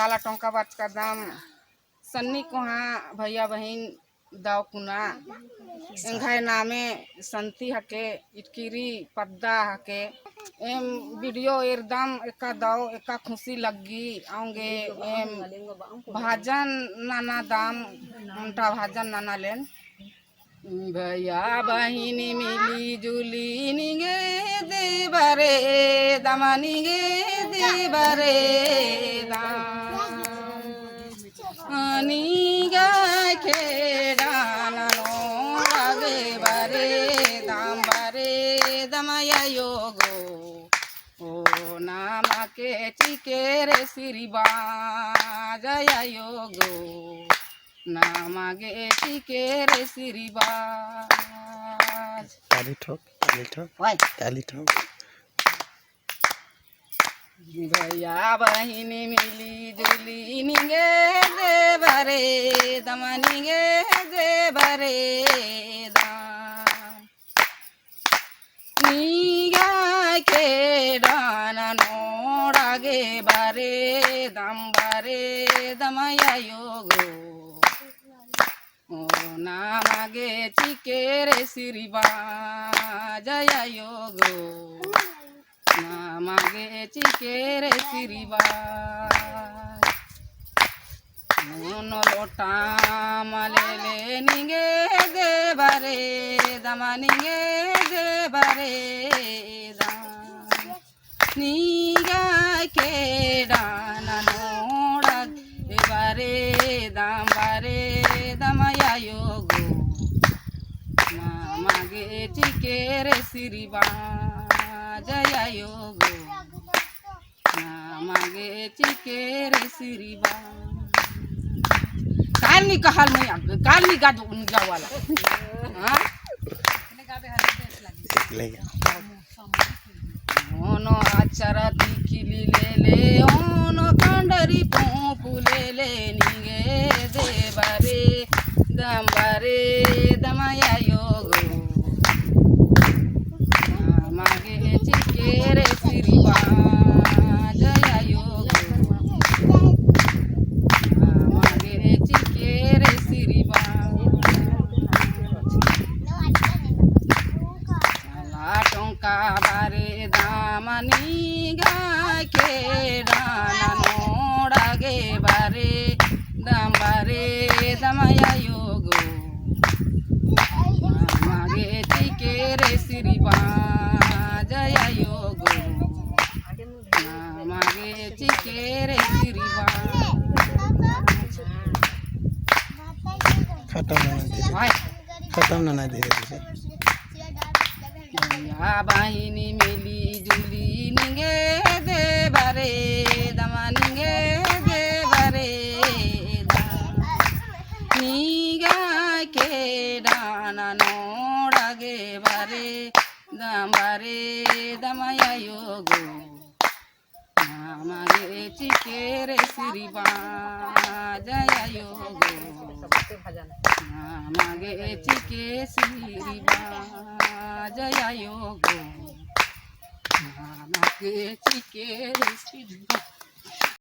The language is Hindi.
काला टोंका बाच का दाम सन्नी कोहा भैया बहन दाव कुना एंघाय नामे संती हके इटकीरी पद्दा हके एम वीडियो एकदम एका दाव एका खुशी लगी आऊंगे एम भाजन नाना दाम उल्टा भाजन नाना लेन भैया बहिनी मिली जुली निगे देवरे दमनी गे देवरे दानी गाय खेडाना नो आगे बरे दाम बरे दमया योगो ओ नामा के चिके रे सिरिबा जया योगो नामागे चिके रे सिरिबाज ताली ठोक ताली ठोक भैया बहिनी मिली जुली निगे देवरे दमनिगे देवरे दाम निगा के डाना नोड़ागे बारे दम बारे दमया योगो ओ नामागे चिके रे सिरिबा जया योगो नामागे चिके रे सिरिबा मोनो लोटा मलेले निगे देवरे दमनिगे देवरे दाम निगा के डाना नोड़ा बारे दाम बारे दमया योगो नामागे चिके रे सिरिबा जया योगो नामागे चिके रे सिरिबा काल नी कहल मैं काल नी गा उन जावाला हां ओनो आचरती खिली ले ओनो कांडरी पोंपु ले निगे देवरे दमबरे दमया योगो नामागे चिके रे सिरिबा जया योगो नामागे चिके रे सिरिबा काला टोंका बारे दामनी गाय के डाना नोड़ागे बारे दम बारे दमया योगो नामागे चिके रे सिरिबा जया योगो नामागे चिके रे सिरिबा खत्म ना धीरे धीरे भैया बहिनी मिली जुली निगे देवरे दमनिगे देवरे निगा के डाना नोड़ागे बारे दम बारे दमया योगो नामागे चिके रे सिरिबा जया योगो नामागे चिके सिरिबा जया योगो नामागे चिके रे सिरिबा।